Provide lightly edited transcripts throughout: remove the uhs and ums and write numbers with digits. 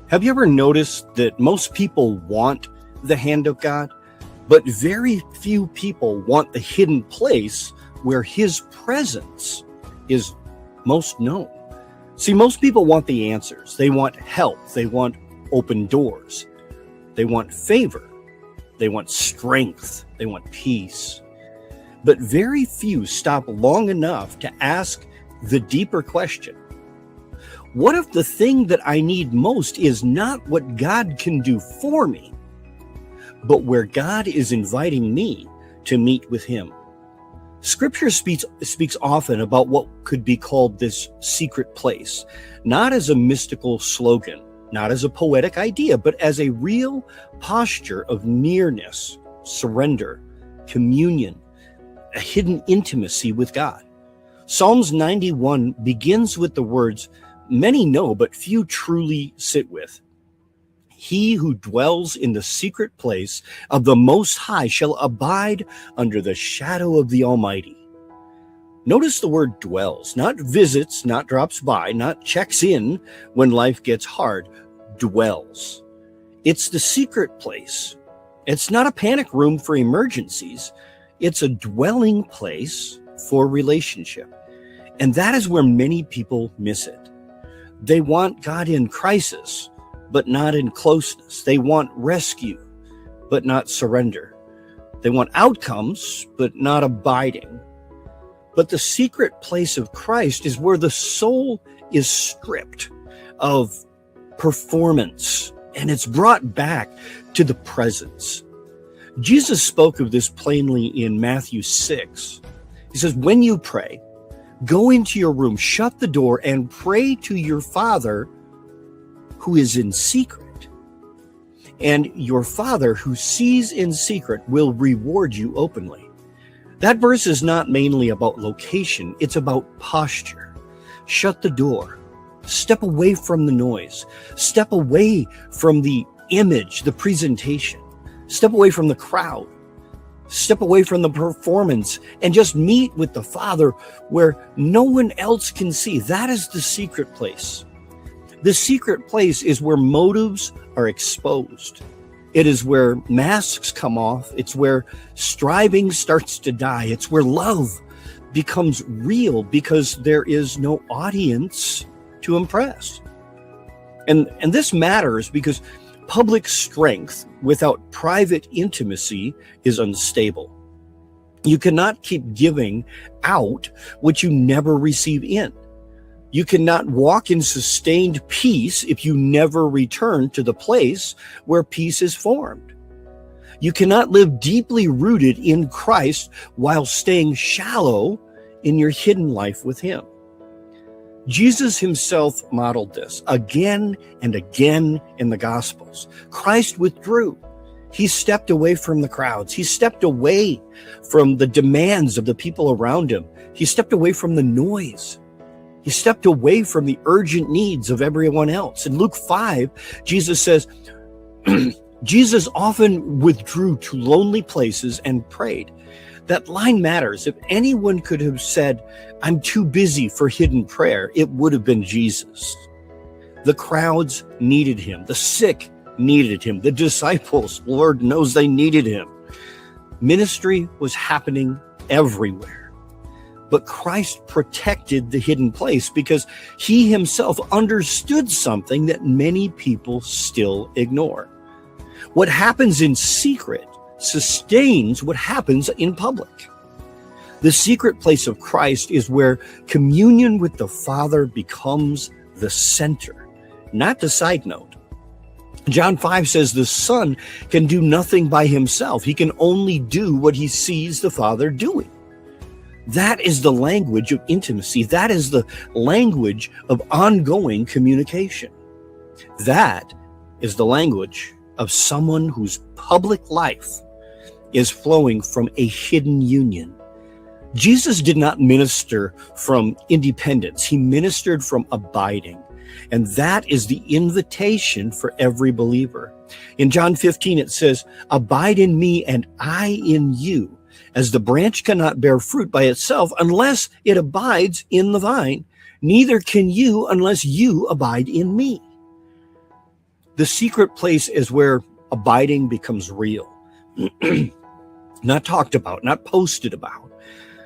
Have you ever noticed that most people want the hand of God, but very few people want the hidden place where his presence is most known? See, most people want the answers. They want help. They want open doors. They want favor. They want strength. They want peace. But very few stop long enough to ask the deeper question. What if the thing that I need most is not what God can do for me, but where God is inviting me to meet with him? Scripture speaks often about what could be called this secret place, not as a mystical slogan, not as a poetic idea, but as a real posture of nearness, surrender, communion, a hidden intimacy with God. Psalms 91 begins with the words many know, but few truly sit with. He who dwells in the secret place of the Most High shall abide under the shadow of the Almighty. Notice the word dwells, not visits, not drops by, not checks in when life gets hard. Dwells. It's the secret place. It's not a panic room for emergencies. It's a dwelling place for relationship. And that is where many people miss it. They want God in crisis, but not in closeness. They want rescue, but not surrender. They want outcomes, but not abiding. But the secret place of Christ is where the soul is stripped of performance, and it's brought back to the presence. Jesus spoke of this plainly in Matthew 6. He says, when you pray, go into your room, shut the door, and pray to your Father who is in secret. And your Father who sees in secret will reward you openly. That verse is not mainly about location, it's about posture. Shut the door. Step away from the noise. Step away from the image, the presentation. Step away from the crowd. Step away from the performance and just meet with the Father where no one else can see. That is the secret place. The secret place is where motives are exposed. It is where masks come off. It's where striving starts to die. It's where love becomes real because there is no audience to impress. And this matters because public strength without private intimacy is unstable. You cannot keep giving out what you never receive in. You cannot walk in sustained peace if you never return to the place where peace is formed. You cannot live deeply rooted in Christ while staying shallow in your hidden life with him. Jesus himself modeled this again and again in the Gospels. Christ withdrew. He stepped away from the crowds. He stepped away from the demands of the people around him. He stepped away from the noise. He stepped away from the urgent needs of everyone else. In Luke 5, Jesus says, Jesus often withdrew to lonely places and prayed. That line matters. If anyone could have said, I'm too busy for hidden prayer, it would have been Jesus. The crowds needed him. The sick needed him. The disciples, Lord knows they needed him. Ministry was happening everywhere. But Christ protected the hidden place because he himself understood something that many people still ignore. What happens in secret sustains what happens in public. The secret place of Christ is where communion with the Father becomes the center, not the side note. John 5 says the Son can do nothing by himself. He can only do what he sees the Father doing. That is the language of intimacy. That is the language of ongoing communication. That is the language of someone whose public life is flowing from a hidden union. Jesus did not minister from independence. He ministered from abiding. And that is the invitation for every believer. In John 15, it says, abide in me and I in you, as the branch cannot bear fruit by itself unless it abides in the vine, neither can you unless you abide in me. The secret place is where abiding becomes real. Not talked about, not posted about,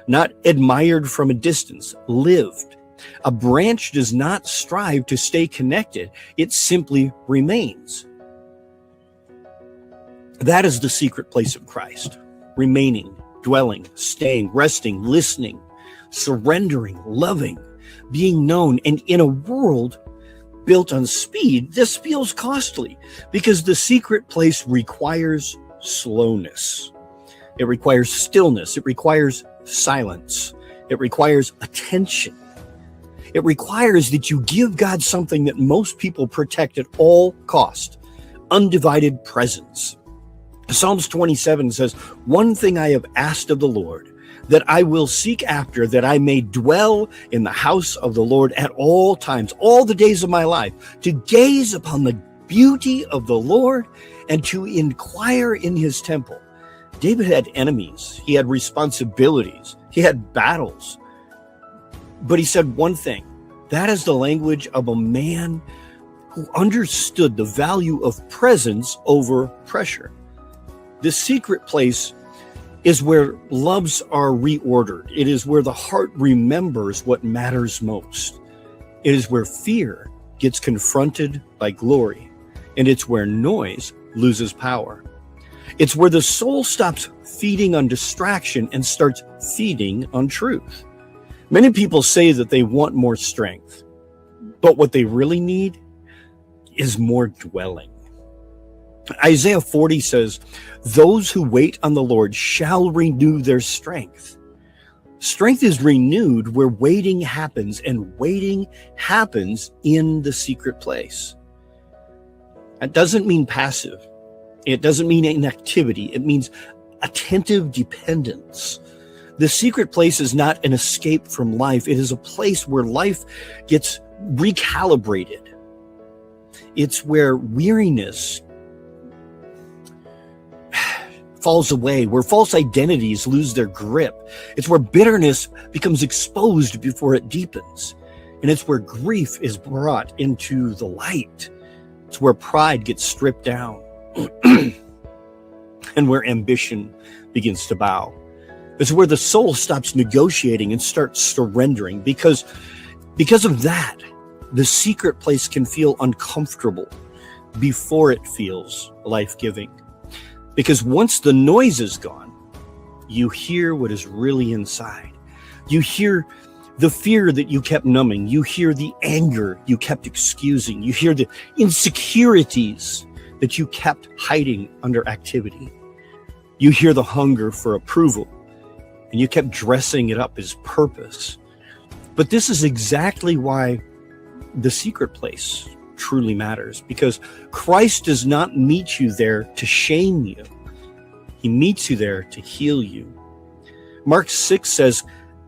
not admired from a distance, lived. A branch does not strive to stay connected. It simply remains. That is the secret place of Christ. Remaining, dwelling, staying, resting, listening, surrendering, loving, being known. And in a world built on speed, this feels costly because the secret place requires slowness. It requires stillness. It requires silence. It requires attention. It requires that you give God something that most people protect at all cost: undivided presence. Psalms 27 says, "One thing I have asked of the Lord, that I will seek after, that I may dwell in the house of the Lord at all times, all the days of my life, to gaze upon the beauty of the Lord and to inquire in his temple." David had enemies. He had responsibilities. He had battles. But he said one thing: that is the language of a man who understood the value of presence over pressure. The secret place is where loves are reordered. It is where the heart remembers what matters most. It is where fear gets confronted by glory. And it's where noise loses power. It's where the soul stops feeding on distraction and starts feeding on truth. Many people say that they want more strength, but what they really need is more dwelling. Isaiah 40 says, "Those who wait on the Lord shall renew their strength." Strength is renewed where waiting happens, and waiting happens in the secret place. That doesn't mean passive. It doesn't mean inactivity. It means attentive dependence. The secret place is not an escape from life. It is a place where life gets recalibrated. It's where weariness falls away, where false identities lose their grip. It's where bitterness becomes exposed before it deepens. And it's where grief is brought into the light. It's where pride gets stripped down and where ambition begins to bow. It's where the soul stops negotiating and starts surrendering. Because of that, the secret place can feel uncomfortable before it feels life-giving. Because once the noise is gone, you hear what is really inside. You hear the fear that you kept numbing. You hear the anger you kept excusing. You hear the insecurities that you kept hiding under activity. You hear the hunger for approval, and you kept dressing it up as purpose. But this is exactly why the secret place truly matters, because Christ does not meet you there to shame you. He meets you there to heal you. Mark 6 says,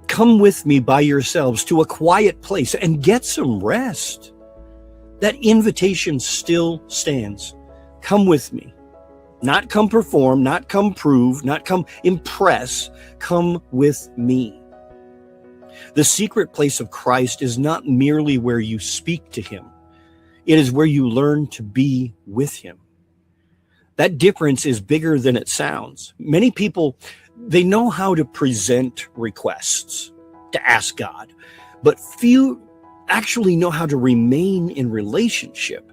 "Come with me by yourselves to a quiet place and get some rest." That invitation still stands. Come with me. Not come perform, not come prove, not come impress. Come with me. The secret place of Christ is not merely where you speak to him. It is where you learn to be with him. That difference is bigger than it sounds. Many people, they know how to present requests, to ask God, but few actually know how to remain in relationship.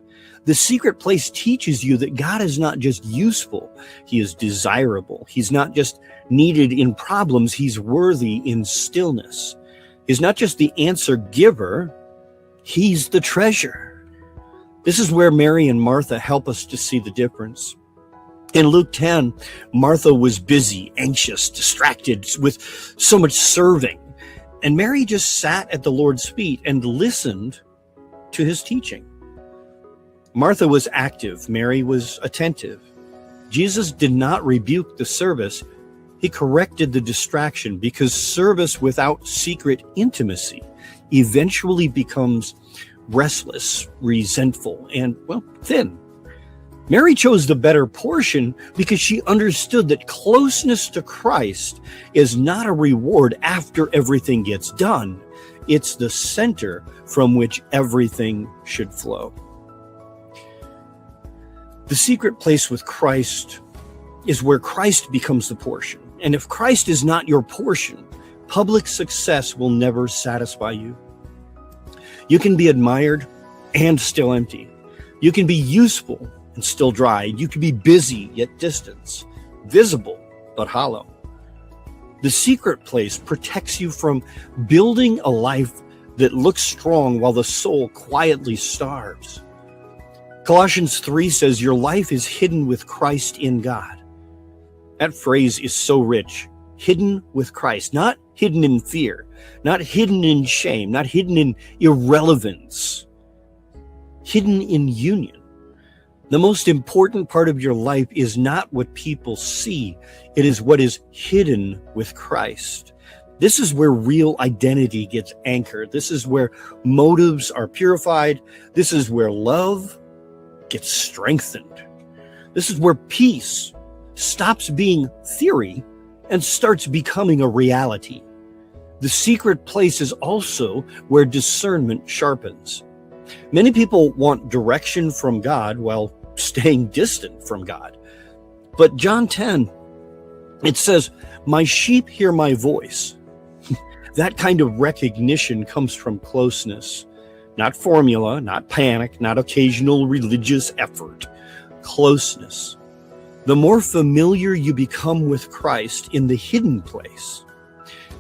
The secret place teaches you that God is not just useful, he is desirable. He's not just needed in problems, he's worthy in stillness. He's not just the answer giver, he's the treasure. This is where Mary and Martha help us to see the difference. In Luke 10, Martha was busy, anxious, distracted with so much serving. And Mary just sat at the Lord's feet and listened to his teaching. Martha was active. Mary was attentive. Jesus did not rebuke the service. He corrected the distraction, because service without secret intimacy eventually becomes restless, resentful, and, well, thin. Mary chose the better portion because she understood that closeness to Christ is not a reward after everything gets done. It's the center from which everything should flow. The secret place with Christ is where Christ becomes the portion. And if Christ is not your portion, public success will never satisfy you. You can be admired and still empty. You can be useful and still dry. You can be busy yet distant, visible but hollow. The secret place protects you from building a life that looks strong while the soul quietly starves. Colossians 3 says, your life is hidden with Christ in God. That phrase is so rich. Hidden with Christ, not hidden in fear, not hidden in shame, not hidden in irrelevance, hidden in union. The most important part of your life is not what people see. It is what is hidden with Christ. This is where real identity gets anchored. This is where motives are purified. This is where love gets strengthened. This is where peace stops being theory and starts becoming a reality. The secret place is also where discernment sharpens. Many people want direction from God while staying distant from God. But John 10, it says, my sheep hear my voice. That kind of recognition comes from closeness, not formula, not panic, not occasional religious effort. Closeness. The more familiar you become with Christ in the hidden place,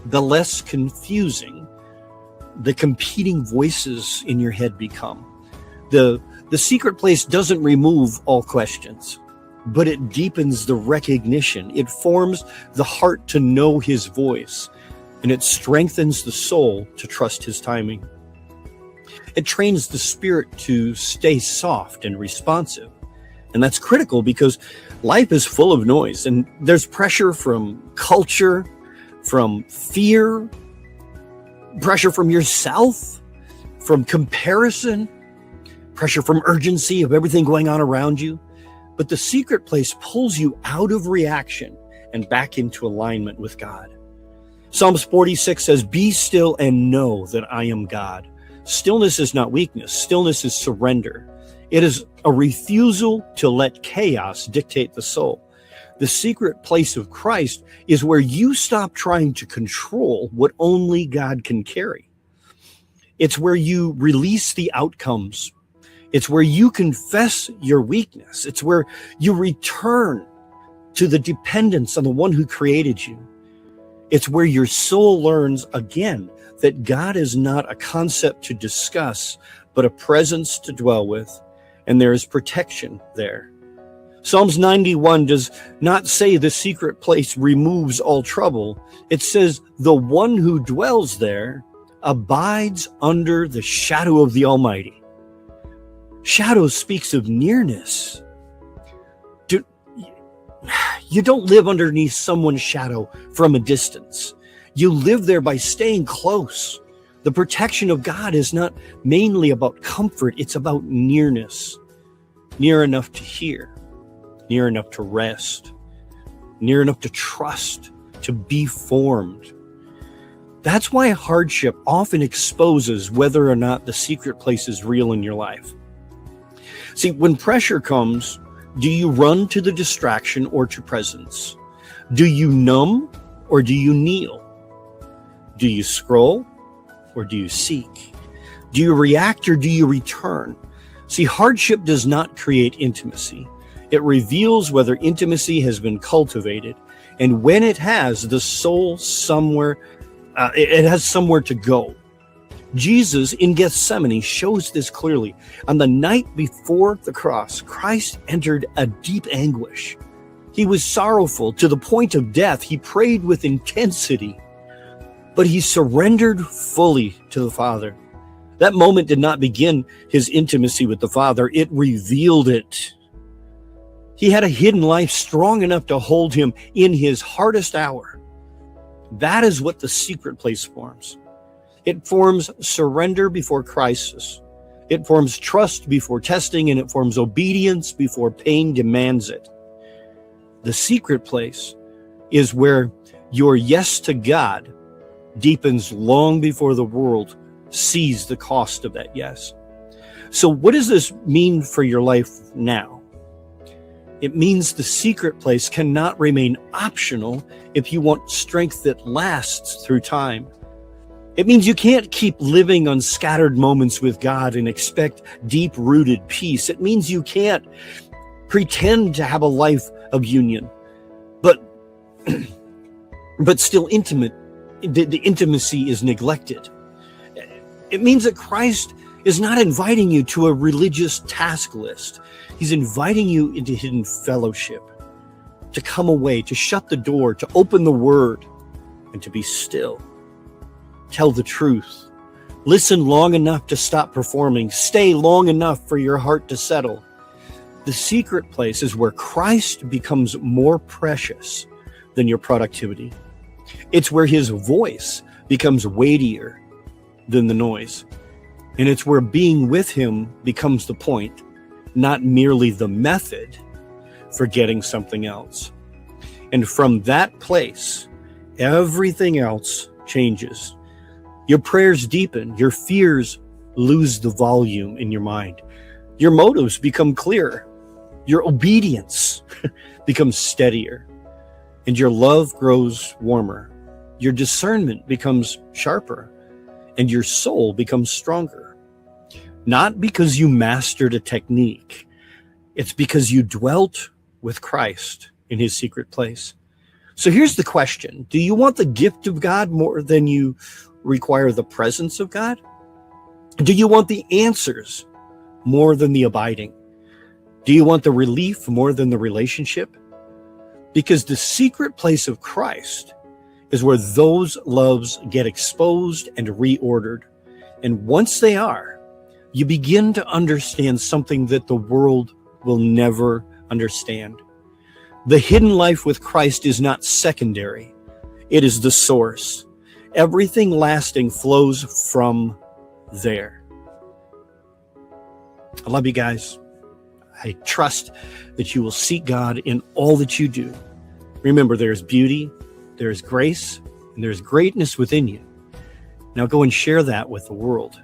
the less confusing the competing voices in your head become. The secret place doesn't remove all questions, but it deepens the recognition. It forms the heart to know his voice, and it strengthens the soul to trust his timing. It trains the spirit to stay soft and responsive. And that's critical because life is full of noise, and there's pressure from culture, from fear, pressure from yourself, from comparison, pressure from urgency of everything going on around you. But the secret place pulls you out of reaction and back into alignment with God. Psalms 46 says, be still and know that I am God. Stillness is not weakness. Stillness is surrender. It is a refusal to let chaos dictate the soul. The secret place of Christ is where you stop trying to control what only God can carry. It's where you release the outcomes. It's where you confess your weakness. It's where you return to the dependence on the one who created you. It's where your soul learns again that God is not a concept to discuss, but a presence to dwell with. And there is protection there. Psalms 91 does not say the secret place removes all trouble. It says the one who dwells there abides under the shadow of the Almighty. Shadow speaks of nearness. You don't live underneath someone's shadow from a distance. You live there by staying close. The protection of God is not mainly about comfort. It's about nearness. Near enough to hear, near enough to rest, near enough to trust, to be formed. That's why hardship often exposes whether or not the secret place is real in your life. See, when pressure comes, do you run to the distraction or to presence? Do you numb or do you kneel? Do you scroll or do you seek? Do you react or do you return? See, hardship does not create intimacy. It reveals whether intimacy has been cultivated. And when it has, the soul it has somewhere to go. Jesus in Gethsemane shows this clearly. On the night before the cross, Christ entered a deep anguish. He was sorrowful to the point of death. He prayed with intensity, but he surrendered fully to the Father. That moment did not begin his intimacy with the Father. It revealed it. He had a hidden life strong enough to hold him in his hardest hour. That is what the secret place forms. It forms surrender before crisis. It forms trust before testing, and it forms obedience before pain demands it. The secret place is where your yes to God deepens long before the world sees the cost of that yes. So what does this mean for your life now? It means the secret place cannot remain optional if you want strength that lasts through time. It means you can't keep living on scattered moments with God and expect deep-rooted peace. It means you can't pretend to have a life of union, but still intimate. The intimacy is neglected. It means that Christ is not inviting you to a religious task list. He's inviting you into hidden fellowship, to come away, to shut the door, to open the word, and to be still. Tell the truth. Listen long enough to stop performing. Stay long enough for your heart to settle. The secret place is where Christ becomes more precious than your productivity. It's where his voice becomes weightier than the noise. And it's where being with him becomes the point, not merely the method for getting something else. And from that place, everything else changes. Your prayers deepen, your fears lose the volume in your mind. Your motives become clearer. Your obedience becomes steadier. And your love grows warmer. Your discernment becomes sharper. And your soul becomes stronger. Not because you mastered a technique. It's because you dwelt with Christ in his secret place. So here's the question. Do you want the gift of God more than you require the presence of God? Do you want the answers more than the abiding? Do you want the relief more than the relationship? Because the secret place of Christ is where those loves get exposed and reordered. And once they are, you begin to understand something that the world will never understand. The hidden life with Christ is not secondary. It is the source. Everything lasting flows from there. I love you guys. I trust that you will seek God in all that you do. Remember, there is beauty, there is grace, and there is greatness within you. Now go and share that with the world.